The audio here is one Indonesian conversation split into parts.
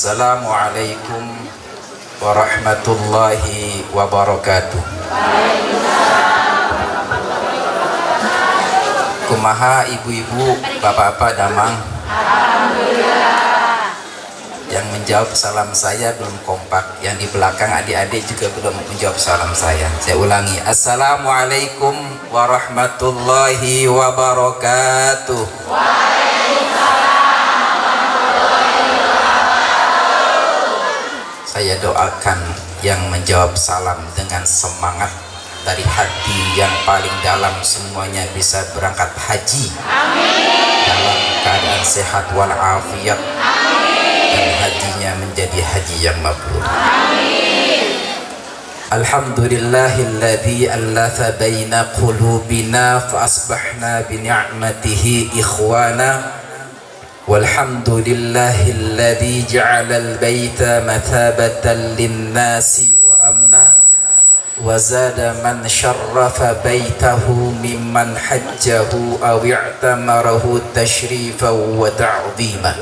Assalamualaikum warahmatullahi wabarakatuh. Kumaha ibu-ibu, bapak-bapak, damang. Alhamdulillah. Yang menjawab salam saya belum kompak. Yang di belakang adik-adik juga belum menjawab salam saya. Saya ulangi. Assalamualaikum warahmatullahi wabarakatuh. Saya doakan yang menjawab salam dengan semangat dari hati yang paling dalam, semuanya bisa berangkat haji. Amin. Dalam keadaan sehat walafiat. Amin. Dan hajinya menjadi haji yang mabrur. Amin. Alhamdulillahilladzi allafa baina qulubina fa asbahna bi ni'matihi ikhwana. Walhamdulillahilladzi ja'alal baita mathabatan linnasi wa amna wa zada man syarrafa baitahu mimman hajjahu aw i'tamarahu tashrifan wa ta'dhiman.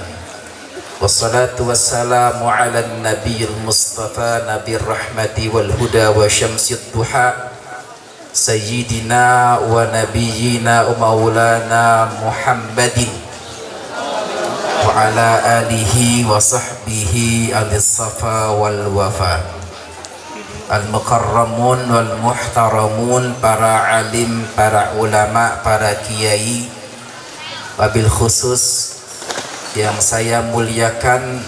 Wassalatu wassalamu ala nabiyil mustafa nabiyir rahmati wal huda wa syamsid duha sayyidina wa nabiyyina maulana Muhammadin wa ala alihi wa sahbihi al-safa wal wafa al-mukarramun wal muhtaramun, para alim, para ulama, para kiai, wabil khusus yang saya muliakan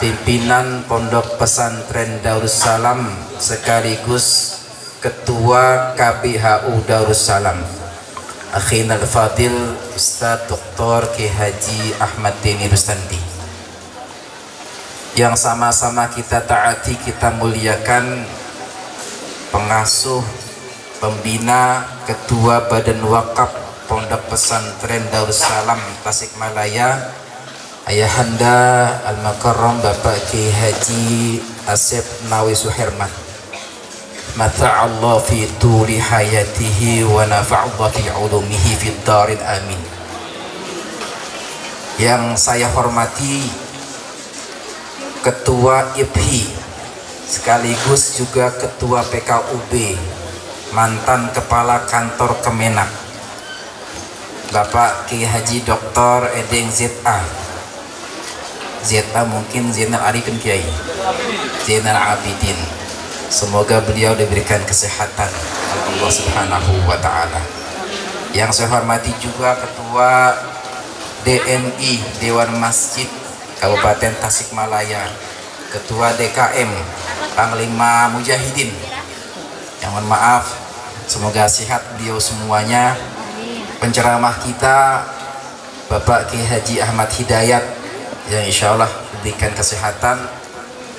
pimpinan Pondok Pesantren Darussalam sekaligus Ketua KBHU Darussalam, Akhina al-Fadil Ustadz Dr. Ki Haji Ahmad Deni Rustandi, yang sama-sama kita taati, kita muliakan pengasuh, pembina, ketua Badan Wakaf Pondok Pesantren Darussalam Tasikmalaya, Ayahanda Al-Makarram Bapak Ki Haji Asep Nawi Suherman, mata'allah fi turi hayatihi wa nafa'allah fi ulumihi fi darin amin. Yang saya hormati Ketua IPHI sekaligus juga Ketua PKUB, mantan Kepala Kantor Kemenak, Bapak Ki Haji Dr. Edeng ZA. ZA mungkin Zainal Arifin Kiai, Zainal Abidin. Semoga beliau diberikan kesehatan Allah Subhanahu wa Ta'ala. Yang saya hormati juga Ketua DMI Dewan Masjid Kabupaten Tasikmalaya, Ketua DKM Panglima Mujahidin. Yang mohon maaf, semoga sehat beliau semuanya. Penceramah kita Bapak Ki Haji Ahmad Hidayat, yang insya Allah diberikan kesehatan.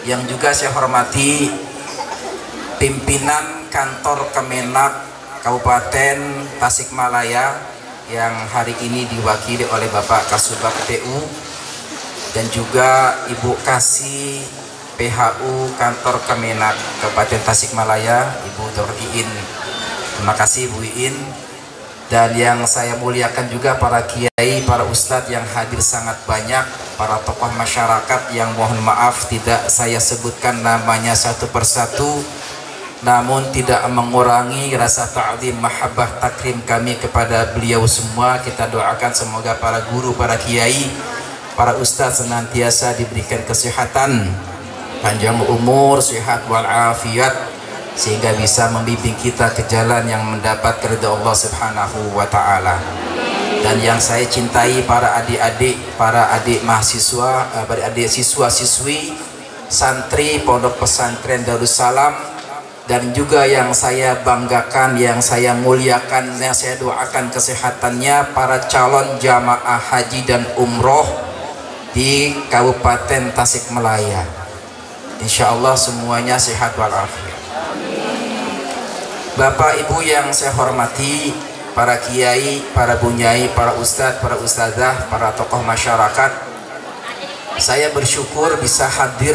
Yang juga saya hormati pimpinan kantor Kemenak Kabupaten Tasikmalaya yang hari ini diwakili oleh Bapak Kasubag TU, dan juga Ibu Kasih PHU kantor Kemenak Kabupaten Tasikmalaya, Ibu Dr. Iin. Terima kasih Bu Iin. Dan yang saya muliakan juga para kiai, para ustadz yang hadir sangat banyak, para tokoh masyarakat yang mohon maaf tidak saya sebutkan namanya satu persatu, namun tidak mengurangi rasa ta'zim, mahabbah, takrim kami kepada beliau semua. Kita doakan semoga para guru, para kiai, para ustadz senantiasa diberikan kesehatan, panjang umur, sehat walafiat, sehingga bisa membimbing kita ke jalan yang mendapat ridha Allah Subhanahu wa Ta'ala. Dan yang saya cintai para adik-adik, para adik mahasiswa, para adik siswa-siswi santri Pondok Pesantren Darussalam, dan juga yang saya banggakan, yang saya muliakan, yang saya doakan kesehatannya para calon jamaah haji dan umroh di Kabupaten Tasikmalaya. Insya Allah semuanya sehat walafiat. Bapak Ibu yang saya hormati, para kiai, para bunyai, para ustadz, para ustadzah, para tokoh masyarakat, saya bersyukur bisa hadir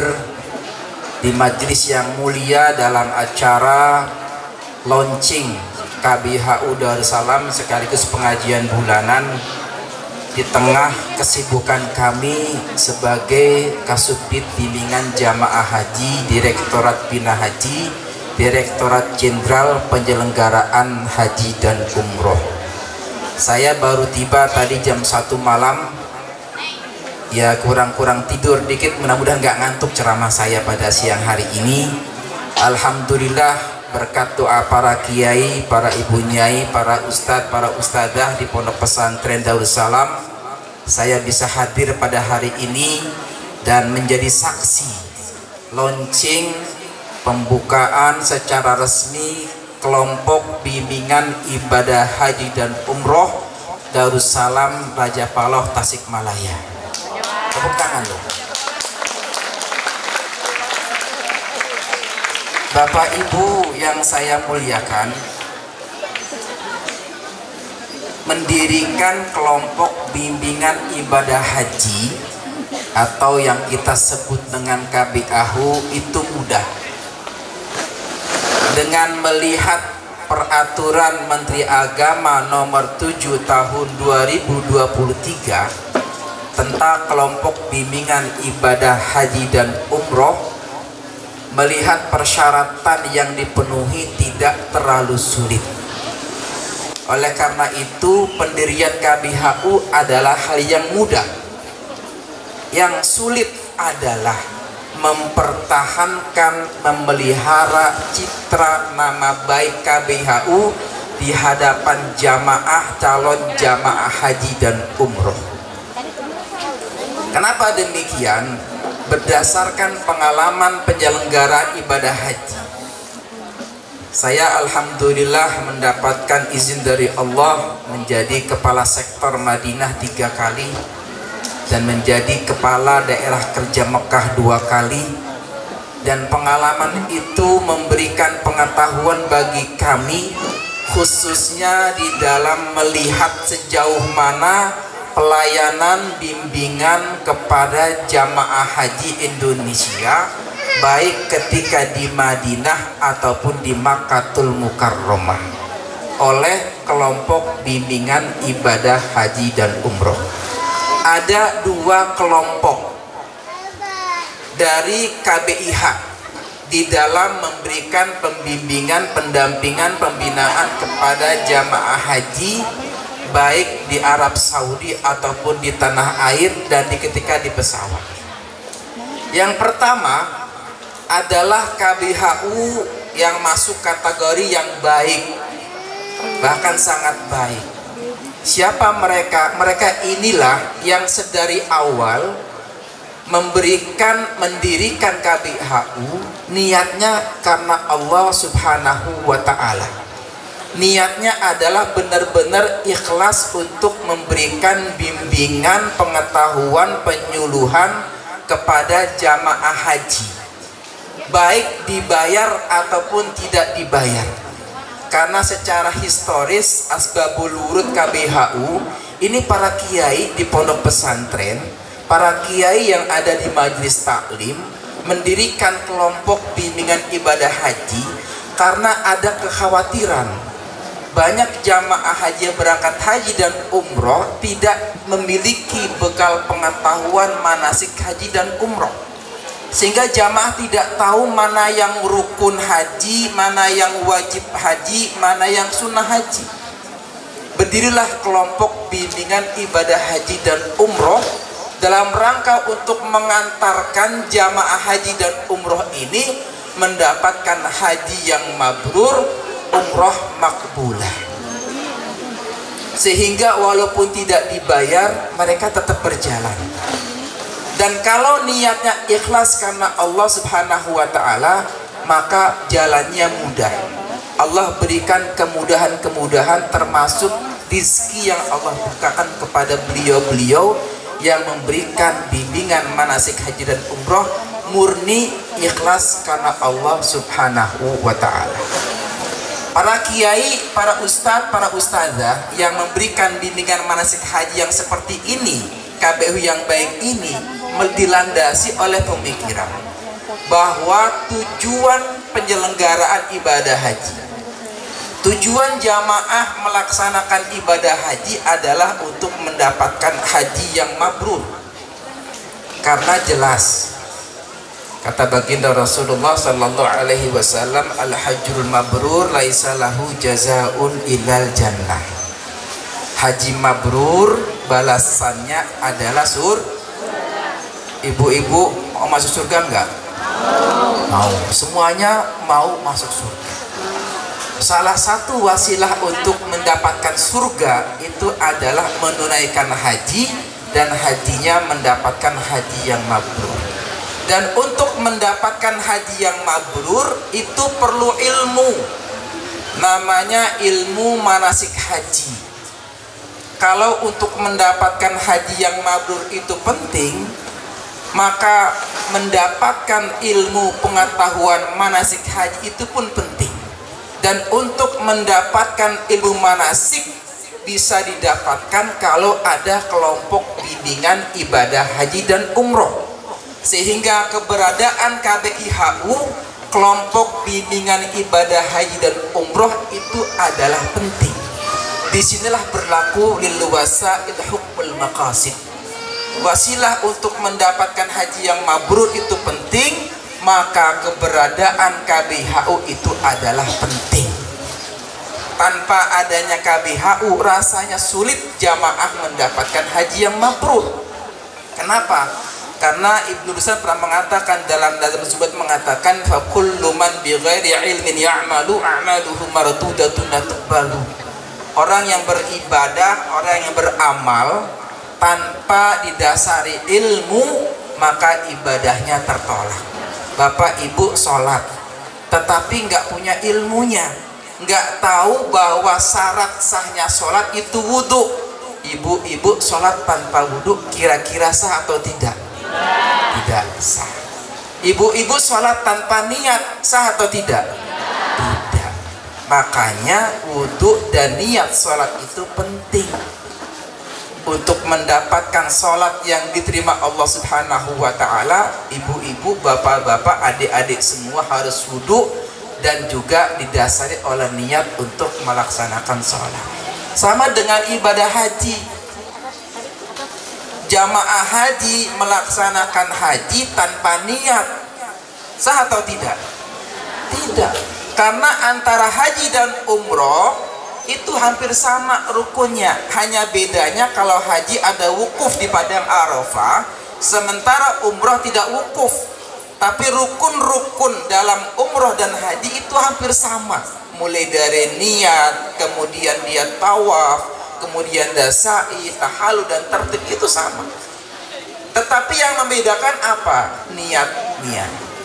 di majelis yang mulia dalam acara launching KBHU Darussalam sekaligus pengajian bulanan di tengah kesibukan kami sebagai Kasubdit Bimbingan Jamaah Haji Direktorat Bina Haji Direktorat Jenderal Penyelenggaraan Haji dan Umroh. Saya baru tiba tadi jam 1 malam, ya kurang-kurang tidur dikit, mudah-mudahan nggak ngantuk ceramah saya pada siang hari ini. Alhamdulillah berkat doa para kiai, para ibu nyai, para ustadz, para ustadzah di Pondok Pesantren Darussalam, saya bisa hadir pada hari ini dan menjadi saksi launching pembukaan secara resmi kelompok bimbingan ibadah haji dan umroh Darussalam Raja Paloh Tasikmalaya. Tepuk tangan loh. Bapak Ibu yang saya muliakan, mendirikan kelompok bimbingan ibadah haji atau yang kita sebut dengan KBAHU itu mudah. Dengan melihat peraturan Menteri Agama nomor 7 tahun 2023 tentang kelompok bimbingan ibadah haji dan umroh, melihat persyaratan yang dipenuhi tidak terlalu sulit. Oleh karena itu pendirian KBHU adalah hal yang mudah. Yang sulit adalah mempertahankan, memelihara citra nama baik KBHU di hadapan jamaah calon jamaah haji dan umroh. Kenapa demikian? Berdasarkan pengalaman penyelenggaraan ibadah haji, saya alhamdulillah mendapatkan izin dari Allah menjadi kepala sektor Madinah 3 kali dan menjadi kepala daerah kerja Mekah 2 kali, dan pengalaman itu memberikan pengetahuan bagi kami khususnya di dalam melihat sejauh mana pelayanan bimbingan kepada jamaah haji Indonesia baik ketika di Madinah ataupun di Makkatul Mukarramah oleh kelompok bimbingan ibadah haji dan umroh. Ada 2 kelompok dari KBIH di dalam memberikan pembimbingan, pendampingan, pembinaan kepada jamaah haji baik di Arab Saudi ataupun di tanah air dan ketika di pesawat. Yang pertama adalah KBHU yang masuk kategori yang baik, bahkan sangat baik. Siapa mereka? Mereka inilah yang sedari awal mendirikan KBHU niatnya karena Allah Subhanahu wa Ta'ala. Niatnya adalah benar-benar ikhlas untuk memberikan bimbingan, pengetahuan, penyuluhan kepada jamaah haji, baik dibayar ataupun tidak dibayar. Karena secara historis asbabul wurud KBHU ini para kiai di pondok pesantren, para kiai yang ada di majelis taklim mendirikan kelompok bimbingan ibadah haji karena ada kekhawatiran banyak jamaah haji yang berangkat haji dan umroh tidak memiliki bekal pengetahuan manasik haji dan umroh, sehingga jamaah tidak tahu mana yang rukun haji, mana yang wajib haji, mana yang sunnah haji. Berdirilah kelompok bimbingan ibadah haji dan umroh dalam rangka untuk mengantarkan jamaah haji dan umroh ini mendapatkan haji yang mabrur, umroh makbulah, sehingga walaupun tidak dibayar mereka tetap berjalan. Dan kalau niatnya ikhlas karena Allah Subhanahu wa Ta'ala, maka jalannya mudah. Allah berikan kemudahan-kemudahan, termasuk rizki yang Allah bukakan kepada beliau-beliau yang memberikan bimbingan manasik haji dan umroh murni ikhlas karena Allah Subhanahu wa Ta'ala. Para kiai, para ustadz, para ustadzah yang memberikan bimbingan manasik haji yang seperti ini, KBHU yang baik ini, dilandasi oleh pemikiran bahwa tujuan penyelenggaraan ibadah haji, Tujuan jamaah melaksanakan ibadah haji adalah untuk mendapatkan haji yang mabrur. Karena jelas kata baginda Rasulullah sallallahu alaihi wasallam, al-hajjul mabrur laisa lahu jazaun ilal jannah. Haji mabrur balasannya adalah Ibu-ibu mau masuk surga enggak? Mau. Semuanya mau masuk surga. Salah satu wasilah untuk mendapatkan surga itu adalah menunaikan haji, dan hajinya mendapatkan haji yang mabrur. Dan untuk mendapatkan haji yang mabrur itu perlu ilmu, namanya ilmu manasik haji. Kalau untuk mendapatkan haji yang mabrur itu penting, maka mendapatkan ilmu pengetahuan manasik haji itu pun penting. Dan untuk mendapatkan ilmu manasik bisa didapatkan kalau ada kelompok bimbingan ibadah haji dan umroh. Sehingga keberadaan KBIHU, kelompok bimbingan ibadah haji dan umroh, itu adalah penting. Disinilah berlaku lil wasail hukmul maqasid. Wasilah untuk mendapatkan haji yang mabrur itu penting, maka keberadaan KBIHU itu adalah penting. Tanpa adanya KBIHU rasanya sulit jamaah mendapatkan haji yang mabrur. Kenapa? Karena Ibnu Rushd pernah mengatakan dalam Zubat mengatakan, fa kullu man bighairi ilmin ya'malu a'maluhu mardudatun la tuqbalu. Orang yang beribadah, orang yang beramal tanpa didasari ilmu, maka ibadahnya tertolak. Bapak ibu sholat tetapi nggak punya ilmunya, nggak tahu bahwa syarat sahnya sholat itu wudhu. Ibu-ibu sholat tanpa wudhu kira-kira sah atau tidak? Tidak sah. Ibu-ibu sholat tanpa niat sah atau tidak? Tidak. Makanya wudhu dan niat sholat itu penting. Untuk mendapatkan sholat yang diterima Allah Subhanahu wa ta'ala, ibu-ibu, bapak-bapak, adik-adik semua harus wudhu dan juga didasari oleh niat untuk melaksanakan sholat. Sama dengan ibadah haji. Jamaah haji melaksanakan haji tanpa niat sah atau tidak? Tidak. Karena antara haji dan umroh itu hampir sama rukunnya, hanya bedanya kalau haji ada wukuf di padang Arafah, sementara umroh tidak wukuf. Tapi rukun-rukun dalam umroh dan haji itu hampir sama, mulai dari niat, kemudian dia tawaf, kemudian dia sa'i, tahallul dan tertib, itu sama. Tetapi yang membedakan apa? Niat.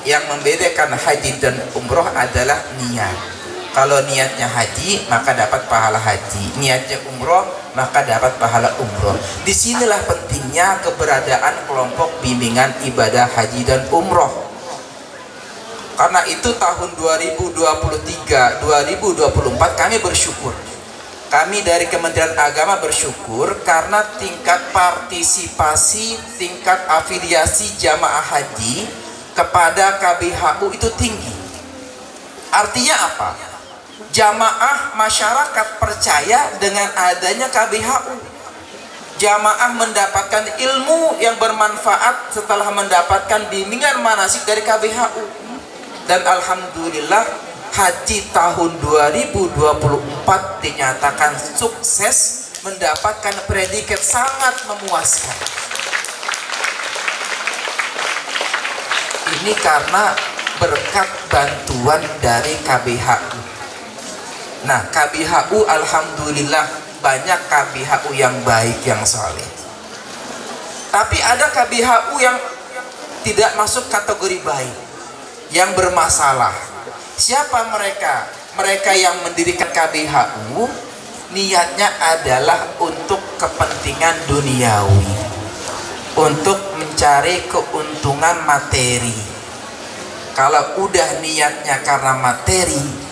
Yang membedakan haji dan umroh adalah niat. Kalau niatnya haji maka dapat pahala haji, niatnya umroh maka dapat pahala umroh. Disinilah pentingnya keberadaan kelompok bimbingan ibadah haji dan umroh. Karena itu tahun 2023, 2024 kami bersyukur. Kami dari Kementerian Agama bersyukur karena tingkat partisipasi, tingkat afiliasi jamaah haji kepada KBIHU itu tinggi. Artinya apa? Jamaah masyarakat percaya dengan adanya KBIHU. Jamaah mendapatkan ilmu yang bermanfaat setelah mendapatkan bimbingan manasik dari KBIHU. Dan alhamdulillah haji tahun 2024 dinyatakan sukses, mendapatkan predikat sangat memuaskan. Ini karena berkat bantuan dari KBIHU. Nah, KBIHU alhamdulillah banyak KBIHU yang baik, yang soleh. Tapi ada KBIHU yang tidak masuk kategori baik, yang bermasalah. Siapa mereka? Mereka yang mendirikan KBIHU niatnya adalah untuk kepentingan duniawi, untuk mencari keuntungan materi. Kalau udah niatnya karena materi,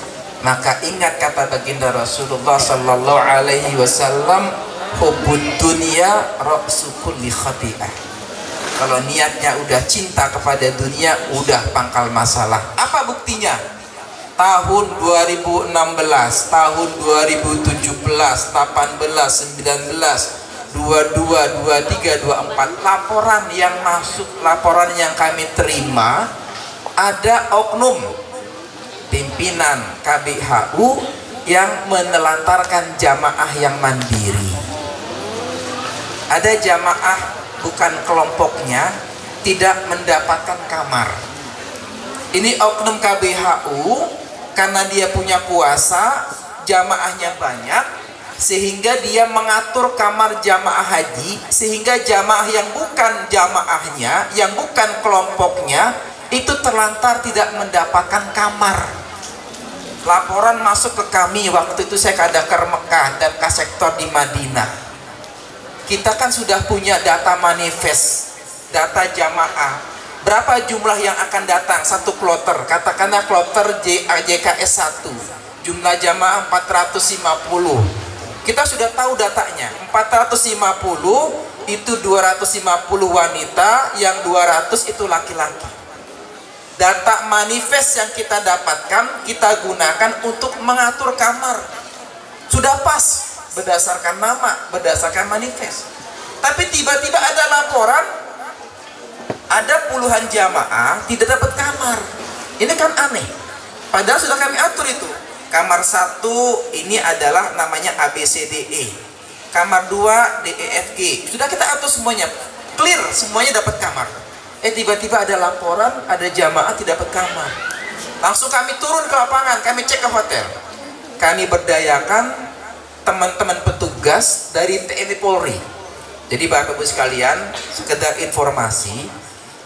maka ingat kata baginda Rasulullah sallallahu alaihi wasallam, hubbud dunya ra'su kulli khati'ah. Kalau niatnya udah cinta kepada dunia, udah pangkal masalah. Apa buktinya? tahun 2016, tahun 2017, 18, 19, 22, 23, 24, laporan yang masuk, laporan yang kami terima, ada oknum pimpinan KBHU yang menelantarkan jamaah yang mandiri. Ada jamaah bukan kelompoknya tidak mendapatkan kamar. Ini oknum KBHU karena dia punya kuasa, jamaahnya banyak, sehingga dia mengatur kamar jamaah haji, sehingga jamaah yang bukan jamaahnya, yang bukan kelompoknya, itu terlantar tidak mendapatkan kamar. Laporan masuk ke kami, waktu itu saya Kadaker Mekah dan Kasektor di Madinah. Kita kan sudah punya data manifest, data jamaah. Berapa jumlah yang akan datang satu kloter? Katakanlah kloter JKS 1, jumlah jamaah 450. Kita sudah tahu datanya, 450 itu 250 wanita, yang 200 itu laki-laki. Data manifest yang kita dapatkan, kita gunakan untuk mengatur kamar. Sudah pas, berdasarkan nama, berdasarkan manifest. Tapi tiba-tiba ada laporan, ada puluhan jamaah tidak dapat kamar. Ini kan aneh. Padahal sudah kami atur itu. Kamar 1 ini adalah namanya ABCDE. Kamar 2 DEFG. Sudah kita atur semuanya. Clear, semuanya dapat kamar. Tiba-tiba ada laporan, ada jamaah tidak dapat kamar. Langsung kami turun ke lapangan, kami cek ke hotel. Kami berdayakan teman-teman petugas dari TNI Polri. Jadi Bapak Ibu sekalian, sekedar informasi,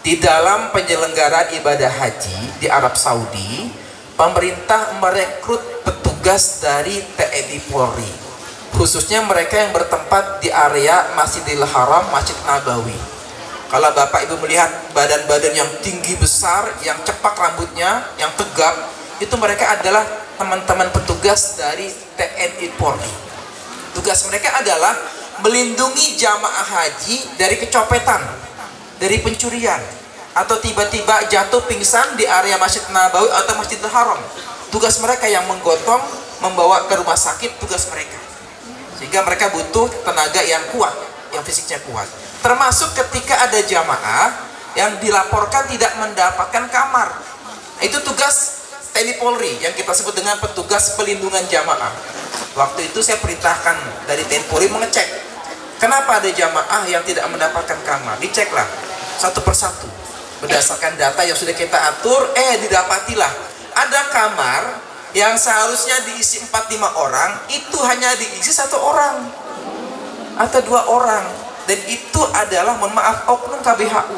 di dalam penyelenggaraan ibadah haji di Arab Saudi, pemerintah merekrut petugas dari TNI Polri, khususnya mereka yang bertempat di area Masjidil Haram, Masjid Nabawi. Kalau Bapak Ibu melihat badan-badan yang tinggi besar, yang cepak rambutnya, yang tegap, itu mereka adalah teman-teman petugas dari TNI Polri. Tugas mereka adalah melindungi jamaah haji dari kecopetan, dari pencurian, atau tiba-tiba jatuh pingsan di area Masjid Nabawi atau Masjidil Haram. Tugas mereka yang menggotong, membawa ke rumah sakit, tugas mereka. Sehingga mereka butuh tenaga yang kuat, yang fisiknya kuat. Termasuk ketika ada jamaah yang dilaporkan tidak mendapatkan kamar. Itu tugas TNI Polri yang kita sebut dengan petugas pelindungan jamaah. Waktu itu saya perintahkan dari TNI Polri mengecek, kenapa ada jamaah yang tidak mendapatkan kamar. Diceklah satu persatu. Berdasarkan data yang sudah kita atur, didapatilah ada kamar yang seharusnya diisi 4-5 orang, itu hanya diisi 1 orang atau 2 orang. Dan itu adalah, mohon maaf, oknum KBHU.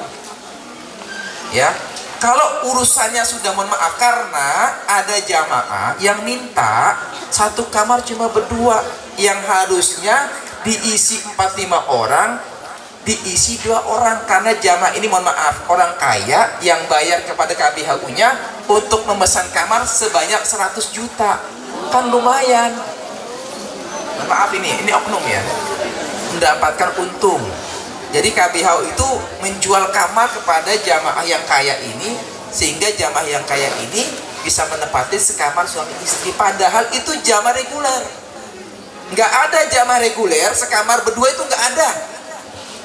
Ya, kalau urusannya sudah, mohon maaf, karena ada jamaah yang minta 1 kamar cuma berdua, yang harusnya diisi 4-5 orang, diisi 2 orang, karena jamaah ini, mohon maaf, orang kaya yang bayar kepada KBHU-nya untuk memesan kamar sebanyak 100 juta. Kan lumayan. Mohon maaf, ini oknum ya, mendapatkan untung. Jadi KBHU itu menjual kamar kepada jamaah yang kaya ini, sehingga jamaah yang kaya ini bisa menempati sekamar suami istri. Padahal itu jamaah reguler. Nggak ada jamaah reguler sekamar berdua, itu nggak ada.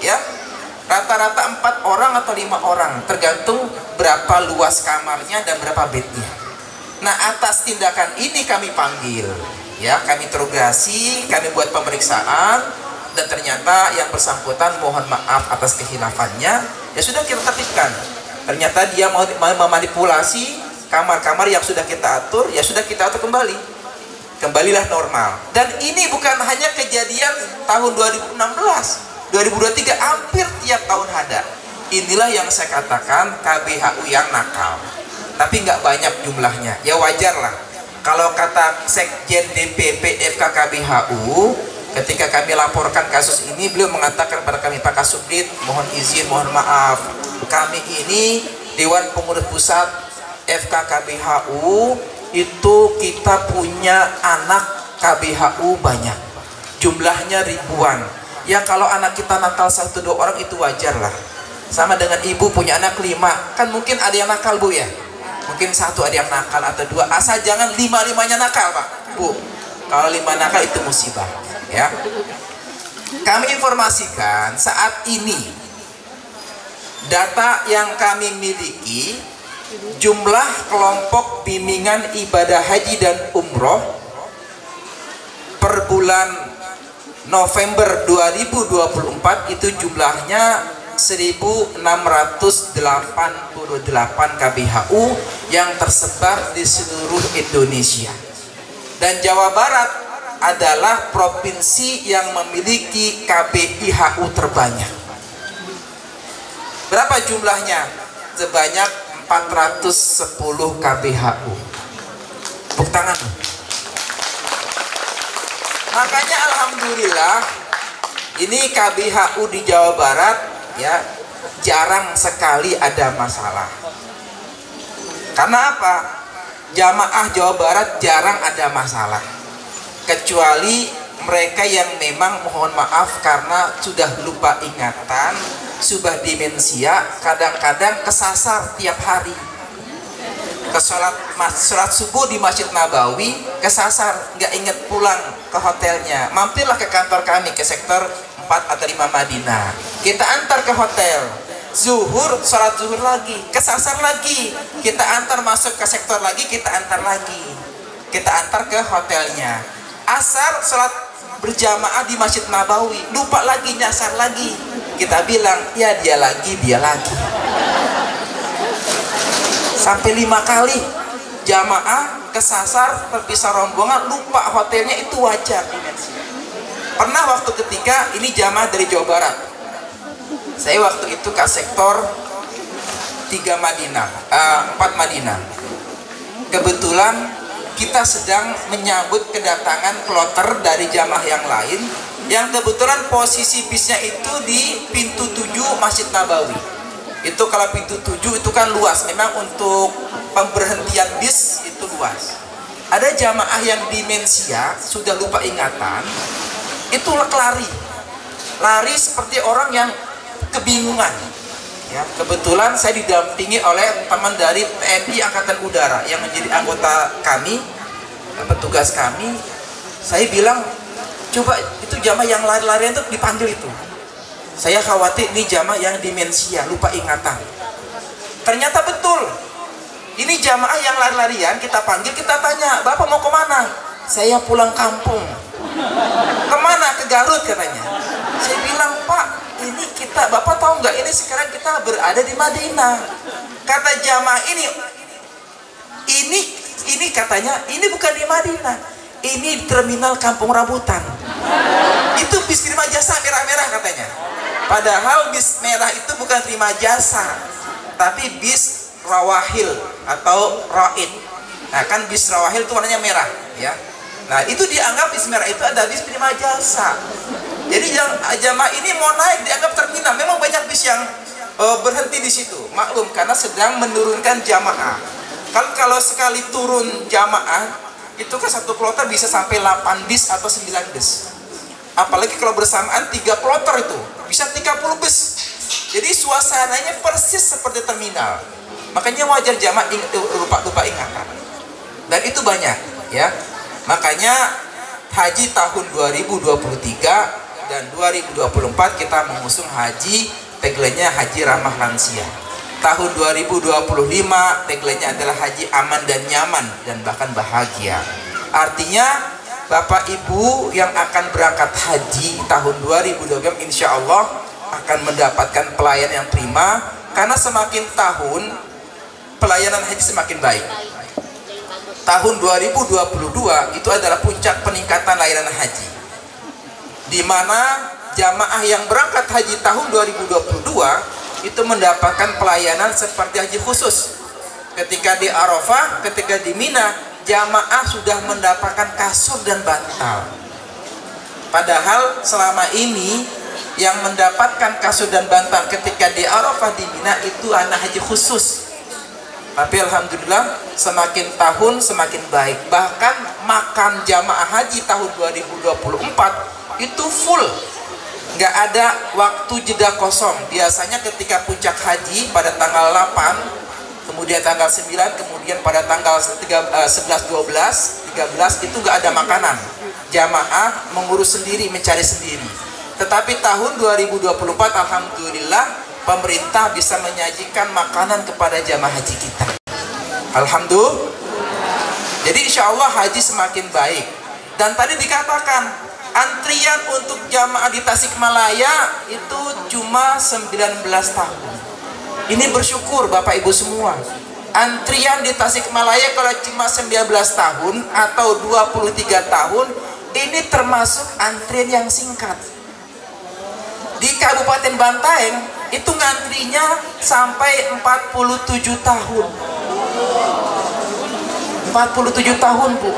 Ya, rata-rata 4 orang atau 5 orang, tergantung berapa luas kamarnya dan berapa bednya. Nah, atas tindakan ini kami panggil, ya, kami interogasi, kami buat pemeriksaan, dan ternyata yang bersangkutan mohon maaf atas kehilafannya, ya sudah kita tertibkan. Ternyata dia mau memanipulasi kamar-kamar yang sudah kita atur, ya sudah kita atur kembali. Kembalilah normal. Dan ini bukan hanya kejadian tahun 2016, 2023, hampir tiap tahun ada. Inilah yang saya katakan KBHU yang nakal. Tapi nggak banyak jumlahnya, ya wajar lah. Kalau kata Sekjen DPP FK KBHU, ketika kami laporkan kasus ini, beliau mengatakan kepada kami, Pak Kasubdit, mohon izin, mohon maaf, kami ini Dewan Pengurus Pusat FK KBHU itu kita punya anak KBHU banyak, jumlahnya ribuan. Ya kalau anak kita nakal 1-2 orang itu wajar lah. Sama dengan ibu punya anak 5, kan mungkin ada yang nakal Bu ya. Mungkin satu ada yang nakal atau dua, asal jangan lima-limanya nakal Pak Bu. Kalau 5 nakal itu musibah ya. Kami informasikan saat ini data yang kami miliki, jumlah kelompok bimbingan ibadah haji dan umroh per bulan November 2024 itu jumlahnya 1688 KBHU yang tersebar di seluruh Indonesia. Dan Jawa Barat adalah provinsi yang memiliki KBIHU terbanyak. Berapa jumlahnya? Sebanyak 410 KBHU. Tepuk tangan. Makanya alhamdulillah ini KBHU di Jawa Barat ya jarang sekali ada masalah. Karena apa? Jamaah Jawa Barat jarang ada masalah. Kecuali mereka yang memang mohon maaf karena sudah lupa ingatan, sudah demensia, kadang-kadang kesasar tiap hari. Ke sholat subuh di Masjid Nabawi kesasar, nggak ingat pulang ke hotelnya, mampirlah ke kantor kami ke sektor 4 atau 5 Madinah, kita antar ke hotel. Zuhur, sholat zuhur lagi, kesasar lagi, kita antar masuk ke sektor lagi, kita antar lagi, kita antar ke hotelnya. Asar, sholat berjamaah di Masjid Nabawi, lupa lagi, nyasar lagi, kita bilang ya dia lagi sampai 5 kali jamaah kesasar, terpisah rombongan, lupa hotelnya, itu wajar dimensi. Pernah waktu ketika ini jamaah dari Jawa Barat, saya waktu itu ke sektor 4 Madinah. Kebetulan kita sedang menyambut kedatangan kloter dari jamaah yang lain, yang kebetulan posisi bisnya itu di pintu 7 Masjid Nabawi. Itu kalau pintu 7 itu kan luas, memang untuk pemberhentian bis itu luas. Ada jamaah yang demensia, sudah lupa ingatan, itu lari seperti orang yang kebingungan ya. Kebetulan saya didampingi oleh teman dari TNI Angkatan Udara yang menjadi anggota kami, petugas kami. Saya bilang, coba itu jamaah yang lari-larian itu dipanggil itu. Saya khawatir ini jamaah yang demensia, lupa ingatan. Ternyata betul, ini jamaah yang lari-larian, kita panggil, kita tanya, Bapak mau kemana? Saya pulang kampung. Kemana? Ke Garut katanya. Saya bilang, Pak, ini kita, Bapak tahu nggak, ini sekarang kita berada di Madinah. Kata jamaah ini katanya, ini bukan di Madinah, ini di terminal Kampung Rambutan. Itu bis terima jasa merah-merah katanya. Padahal bis merah itu bukan terima jasa, tapi bis rawahil atau raid. Nah kan bis rawahil itu warnanya merah ya. Nah itu dianggap bis merah itu ada bis terima jasa. Jadi yang jamaah ini mau naik dianggap terminal. Memang banyak bis yang berhenti di situ. Maklum karena sedang menurunkan jamaah. Kalau sekali turun jamaah itu kan satu kloter bisa sampai 8 bis atau 9 bis. Apalagi kalau bersamaan 3 kloter itu bisa 30 bis. Jadi suasananya persis seperti terminal. Makanya wajar jamaah lupa ingatan. Dan itu banyak ya. Makanya haji tahun 2023 dan 2024 kita mengusung haji, tagline-nya haji ramah lansia. Tahun 2025 tagline-nya adalah haji aman dan nyaman dan bahkan bahagia. Artinya Bapak Ibu yang akan berangkat haji tahun 2025 insya Allah akan mendapatkan pelayanan yang prima, karena semakin tahun pelayanan haji semakin baik. Tahun 2022 itu adalah puncak peningkatan layanan haji, di mana jamaah yang berangkat haji tahun 2022 itu mendapatkan pelayanan seperti haji khusus. Ketika di Arafah, ketika di Mina, jamaah sudah mendapatkan kasur dan bantal. Padahal selama ini yang mendapatkan kasur dan bantal ketika di Arafah di Mina itu anak haji khusus. Tapi alhamdulillah semakin tahun semakin baik. Bahkan makan jamaah haji tahun 2024 itu full, nggak ada waktu jeda kosong. Biasanya ketika puncak haji pada tanggal 8 kemudian tanggal 9, kemudian pada tanggal 11, 12, 13 itu nggak ada makanan. Jamaah mengurus sendiri, mencari sendiri. Tetapi tahun 2024 alhamdulillah pemerintah bisa menyajikan makanan kepada jamaah haji kita. Alhamdulillah. Jadi insya Allah haji semakin baik. Dan tadi dikatakan antrian untuk jamaah di Tasikmalaya itu cuma 19 tahun. Ini bersyukur Bapak Ibu semua. Antrian di Tasikmalaya kalau cuma 19 tahun atau 23 tahun, ini termasuk antrian yang singkat. Di Kabupaten Bantaeng itu ngantrinya sampai 47 tahun. 47 tahun, Bu.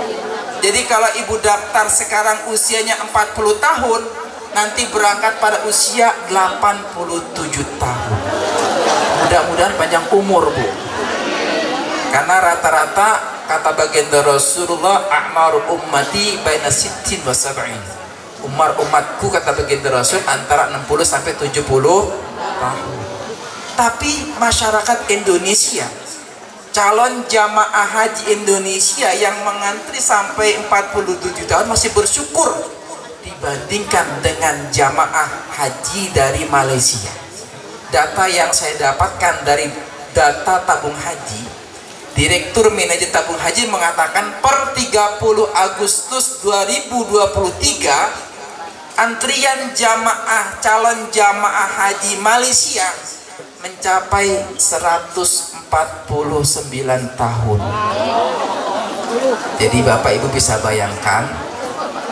Jadi kalau ibu daftar sekarang usianya 40 tahun, nanti berangkat pada usia 87 tahun. Mudah-mudahan panjang umur, Bu. Karena rata-rata kata baginda Rasulullah, a'maru ummati baina sittin wa sab'in. Umar umatku kata baginda Rasul antara 60 sampai 70 tahun. Tapi masyarakat Indonesia, calon jamaah haji Indonesia yang mengantri sampai 47 tahun masih bersyukur dibandingkan dengan jamaah haji dari Malaysia. Data yang saya dapatkan dari data tabung haji, Direktur Manajer Tabung Haji mengatakan per 30 Agustus 2023 antrian jamaah calon jamaah haji Malaysia mencapai 149 tahun. Jadi Bapak Ibu bisa bayangkan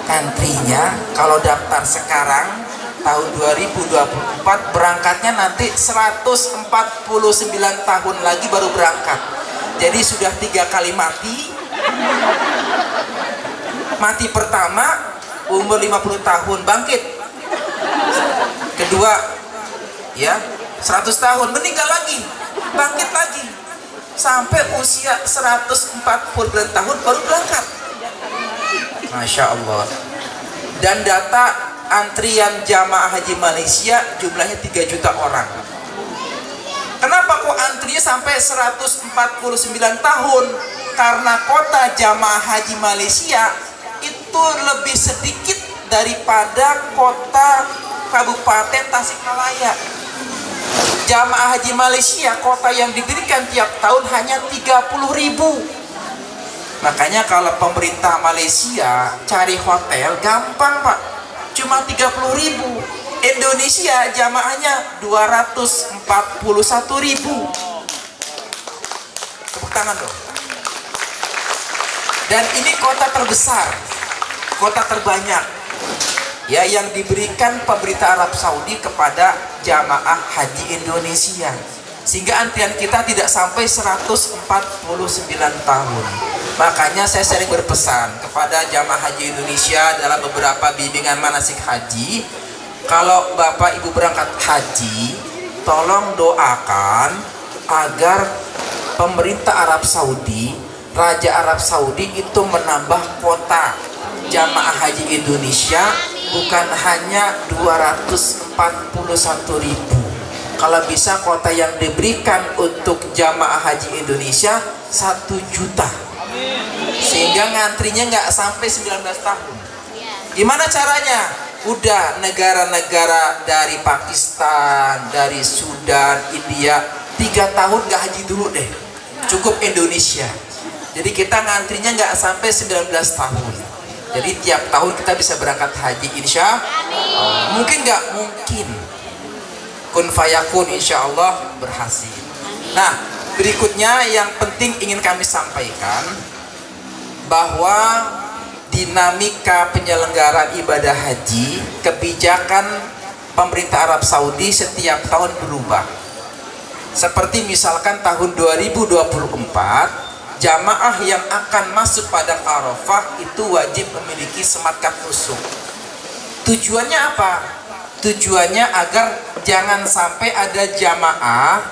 antrinya kalau daftar sekarang tahun 2024 berangkatnya nanti 149 tahun lagi baru berangkat. Jadi sudah 3 kali mati. Mati pertama umur 50 tahun bangkit. Kedua ya 100 tahun meninggal lagi, bangkit lagi sampai usia 149 tahun baru berangkat. Masya Allah. Dan data antrian jamaah haji Malaysia jumlahnya 3 juta orang. Kenapa kok antrinya sampai 149 tahun? Karena kota jamaah haji Malaysia itu lebih sedikit daripada kota Kabupaten Tasikmalaya. Jamaah haji Malaysia kota yang didirikan tiap tahun hanya 30.000. Makanya kalau pemerintah Malaysia cari hotel gampang Pak, cuma 30.000. Indonesia jamaahnya 241.000. Tepuk tangan dong. Dan ini kota terbesar, kota terbanyak ya yang diberikan pemerintah Arab Saudi kepada jamaah haji Indonesia, sehingga antrian kita tidak sampai 149 tahun. Makanya saya sering berpesan kepada jamaah haji Indonesia dalam beberapa bimbingan manasik haji, kalau Bapak Ibu berangkat haji, tolong doakan agar pemerintah Arab Saudi, Raja Arab Saudi itu menambah kuota jamaah haji Indonesia bukan hanya 241.000. Kalau bisa kuota yang diberikan untuk jamaah haji Indonesia 1 juta, sehingga ngantrinya nggak sampai 19 tahun. Gimana caranya? Udah negara-negara dari Pakistan, dari Sudan, India 3 tahun nggak haji dulu deh, cukup Indonesia. Jadi kita ngantrinya nggak sampai 19 tahun. Jadi tiap tahun kita bisa berangkat haji insya Allah. Mungkin nggak mungkin, kun fayakun insya Allah berhasil. Nah berikutnya yang penting ingin kami sampaikan bahwa dinamika penyelenggaraan ibadah haji, kebijakan pemerintah Arab Saudi setiap tahun berubah. Seperti misalkan tahun 2024, jamaah yang akan masuk padang Arafah itu wajib memiliki sematkat nusuk. Tujuannya apa? Tujuannya agar jangan sampai ada jamaah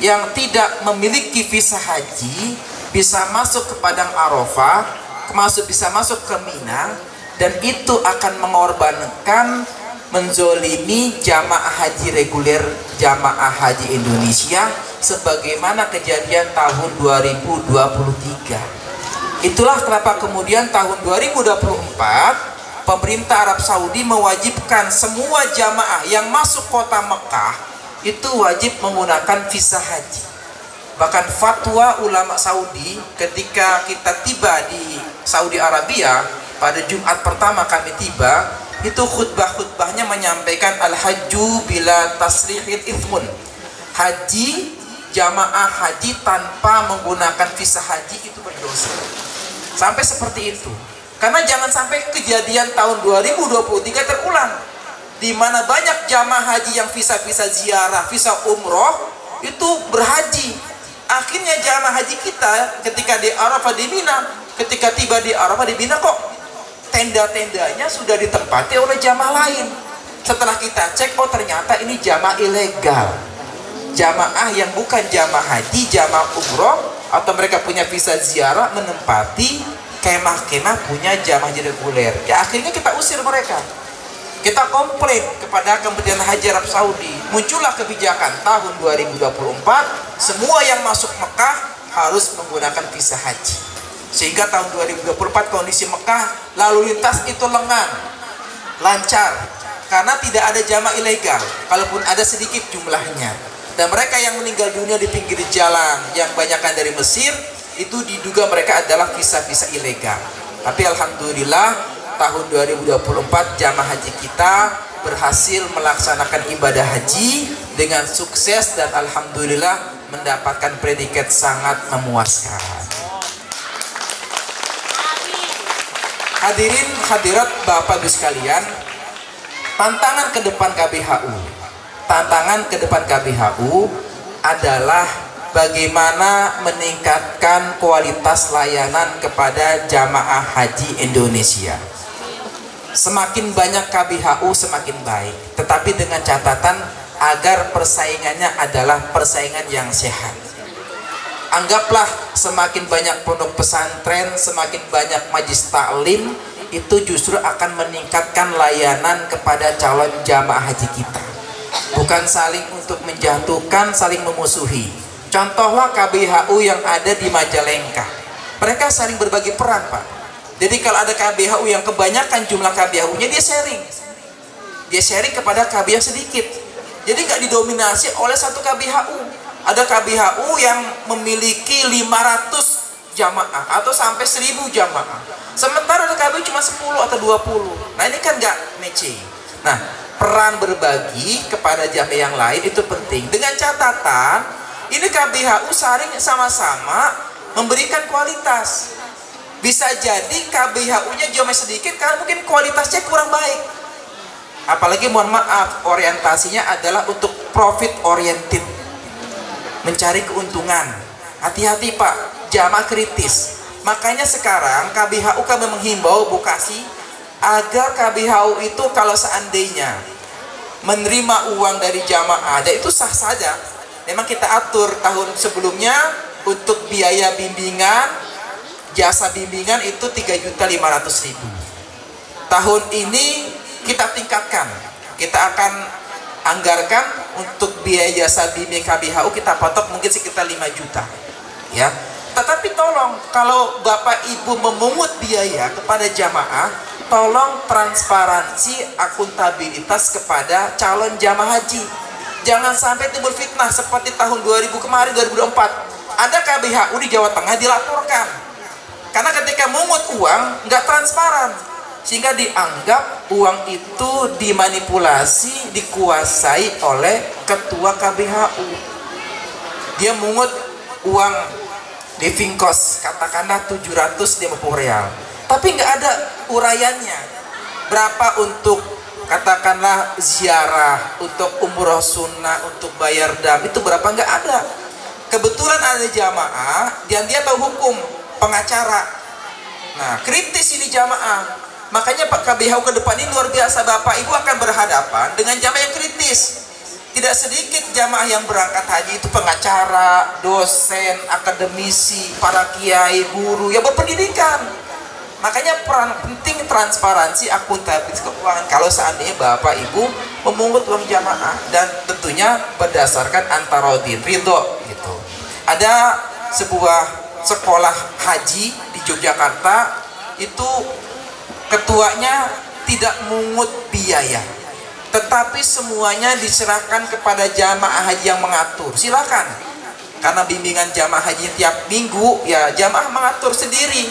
yang tidak memiliki visa haji bisa masuk ke padang Arafah, bisa masuk ke Mina, dan itu akan mengorbankan menzolimi jamaah haji reguler, jamaah haji Indonesia, sebagaimana kejadian tahun 2023. Itulah kenapa kemudian tahun 2024 pemerintah Arab Saudi mewajibkan semua jamaah yang masuk kota Mekah itu wajib menggunakan visa haji. Bahkan fatwa ulama Saudi ketika kita tiba di Saudi Arabia pada Jumat pertama kami tiba, itu khutbahnya menyampaikan al-hajju bila tasrihil ithmun, haji, jamaah haji tanpa menggunakan visa haji itu berdosa. Sampai seperti itu. Karena jangan sampai kejadian tahun 2023 terulang, di mana banyak jamaah haji yang visa-visa ziarah, visa umroh itu berhaji. Akhirnya jamaah haji kita ketika di Arafah di Mina, ketika tiba di Arafah di Mina, kok tenda-tendanya sudah ditempati oleh jamaah lain. Setelah kita cek, oh ternyata ini jamaah ilegal, jamaah yang bukan jamaah haji, jamaah umroh, atau mereka punya visa ziarah menempati kemah-kemah punya jamaah haji reguler. Ya akhirnya kita usir mereka. Kita komplain kepada Kementerian Haji Arab Saudi. Muncullah kebijakan tahun 2024, semua yang masuk Mekah harus menggunakan visa haji. Sehingga tahun 2024 kondisi Mekah lalu lintas itu lengang, lancar, karena tidak ada jamaah ilegal, kalaupun ada sedikit jumlahnya. Dan mereka yang meninggal dunia di pinggir jalan yang banyakkan dari Mesir, itu diduga mereka adalah visa-visa ilegal. Tapi alhamdulillah tahun 2024 jamaah haji kita berhasil melaksanakan ibadah haji dengan sukses dan alhamdulillah mendapatkan predikat sangat memuaskan. Hadirin hadirat Bapak Ibu sekalian, tantangan ke depan KBHU adalah bagaimana meningkatkan kualitas layanan kepada jamaah haji Indonesia. Semakin banyak KBHU semakin baik, tetapi dengan catatan agar persaingannya adalah persaingan yang sehat. Anggaplah semakin banyak pondok pesantren, semakin banyak majlis taklim, itu justru akan meningkatkan layanan kepada calon jamaah haji kita. Bukan saling untuk menjatuhkan, saling memusuhi. Contohlah KBHU yang ada di Majalengka, mereka saling berbagi peran, Pak. Jadi kalau ada KBHU yang kebanyakan jumlah KBHU-nya, dia sharing kepada KBHU yang sedikit. Jadi nggak didominasi oleh satu KBHU. Ada KBHU yang memiliki 500 jamaah atau sampai 1000 jamaah. Sementara ada KBHU cuma 10 atau 20. Nah ini kan nggak matching. Nah peran berbagi kepada jamaah yang lain itu penting. Dengan catatan ini KBHU saring sama-sama memberikan kualitas. Bisa jadi KBHU-nya jumlah sedikit karena mungkin kualitasnya kurang baik. Apalagi mohon maaf, orientasinya adalah untuk profit oriented, mencari keuntungan. Hati-hati Pak, jamaah kritis. Makanya sekarang KBHU kami menghimbau Bukasi agar KBHU itu kalau seandainya menerima uang dari jamaah, dan itu sah saja. Memang kita atur tahun sebelumnya untuk biaya bimbingan, jasa bimbingan itu 3.500.000. Tahun ini kita tingkatkan. Kita akan anggarkan untuk biaya jasa bimbing KBHU kita patok mungkin sekitar 5 juta. Ya. Tetapi tolong kalau Bapak Ibu memungut biaya kepada jamaah, tolong transparansi akuntabilitas kepada calon jamaah haji. Jangan sampai timbul fitnah seperti tahun 2000 kemarin, 2024. Ada KBHU di Jawa Tengah dilaporkan. Karena ketika mungut uang nggak transparan, sehingga dianggap uang itu dimanipulasi, dikuasai oleh ketua KBHU. Dia mungut uang living cost katakanlah 750 real, tapi nggak ada uraiannya. Berapa untuk katakanlah ziarah, untuk umroh sunnah, untuk bayar dam, itu berapa? Nggak ada. Kebetulan ada jamaah dan dia tahu hukum pengacara. Nah, kritis ini jamaah. Makanya Pak KBHU ke depan ini luar biasa. Bapak Ibu akan berhadapan dengan jamaah yang kritis. Tidak sedikit jamaah yang berangkat haji itu pengacara, dosen, akademisi, para kiai, guru yang berpendidikan. Makanya peran penting transparansi akuntabilitas keuangan kalau seandainya Bapak Ibu memungut uang jamaah, dan tentunya berdasarkan antarodin ridho gitu. Ada sebuah sekolah haji di Yogyakarta, itu ketuanya tidak mungut biaya, tetapi semuanya diserahkan kepada jamaah haji yang mengatur. Silakan, karena bimbingan jamaah haji tiap minggu ya jamaah mengatur sendiri,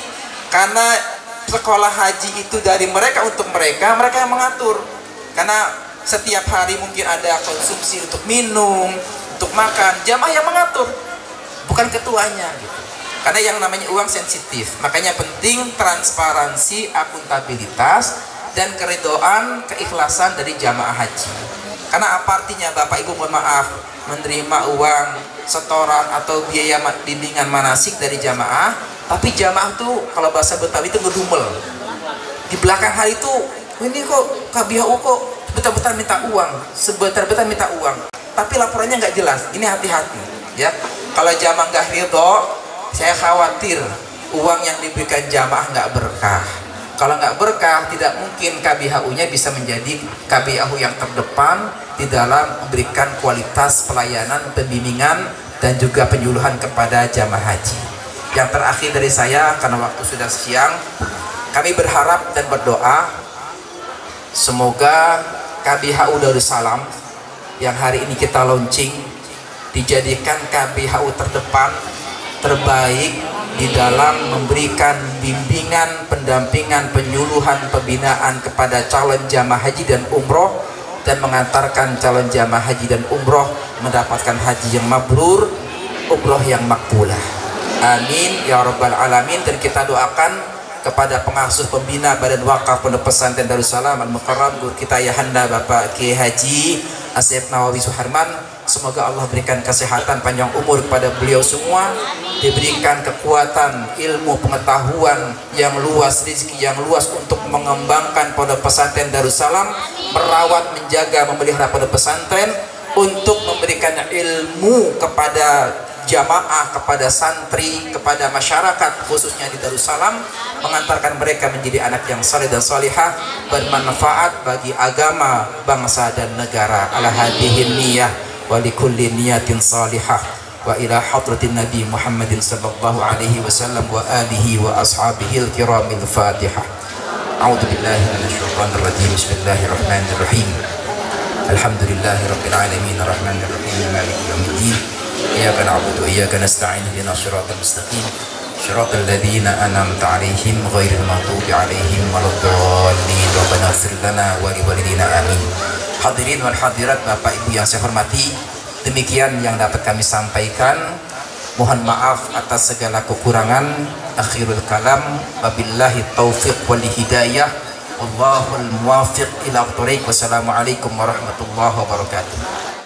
karena sekolah haji itu dari mereka untuk mereka yang mengatur. Karena setiap hari mungkin ada konsumsi untuk minum, untuk makan, jamaah yang mengatur, bukan ketuanya gitu. Karena yang namanya uang sensitif, makanya penting transparansi, akuntabilitas, dan keridoan, keikhlasan dari jamaah haji. Karena apa artinya Bapak Ibu mohon maaf menerima uang setoran atau biaya bimbingan manasik dari jamaah, tapi jamaah tuh kalau bahasa Betawi itu ngedumel di belakang hari itu, ini kok KBHU kok betul-betul minta uang, sebentar-bentar minta uang, tapi laporannya nggak jelas. Ini hati-hati ya, kalau jamaah nggak ridho, saya khawatir uang yang diberikan jamaah nggak berkah. Kalau nggak berkah, tidak mungkin KBHU-nya bisa menjadi KBHU yang terdepan di dalam memberikan kualitas pelayanan, pembimbingan, dan juga penyuluhan kepada jamaah haji. Yang terakhir dari saya, karena waktu sudah siang, kami berharap dan berdoa semoga KBHU Darussalam yang hari ini kita launching dijadikan KBHU terdepan, terbaik di dalam memberikan bimbingan, pendampingan, penyuluhan, pembinaan kepada calon jamaah haji dan umroh, dan mengantarkan calon jamaah haji dan umroh mendapatkan haji yang mabrur, umroh yang makbulah. Amin ya rabbal alamin. Dan kita doakan kepada pengasuh pembina Badan Wakaf Pondok Pesantren Darussalam Al-Mukarram, guru kita Yahanda Bapak Kiai Haji Asep Nawawi Suharman, semoga Allah berikan kesehatan, panjang umur kepada beliau semua, diberikan kekuatan, ilmu, pengetahuan yang luas, rezeki yang luas untuk mengembangkan Pondok Pesantren Darussalam, merawat, menjaga, memelihara pondok pesantren, untuk memberikan ilmu kepada jamaah, kepada santri, kepada masyarakat khususnya di Darussalam, mengantarkan mereka menjadi anak yang saleh dan salihah, bermanfaat bagi agama, bangsa dan negara. Ala hadihin niyah wa likulli niyatin salihah wa ila hadratin Nabi Muhammadin sallallahu alaihi wasallam wa alihi wa ashabihi al-kiramil Fatihah. A'udzu billahi minasyaitonir rajim. Bismillahirrahmanirrahim. Alhamdulillahi rabbil alamin arrahmanir rahim maliki yaumiddin. Iyyaka na'budu wa iyyaka nasta'in ihdinas siratal mustaqim siratal ladzina an'amta 'alaihim ghairil maghdubi 'alaihim waladdallin. Rabbana ighfir lana wa liwalidina amin. Hadirin wal hadirat, Bapak Ibu yang saya hormati, demikian yang dapat kami sampaikan. Mohon maaf atas segala kekurangan. Akhirul kalam, wabillahi taufiq wal hidayah, wallahul muwafiq ila thoriq. Wassalamualaikum warahmatullahi wabarakatuh.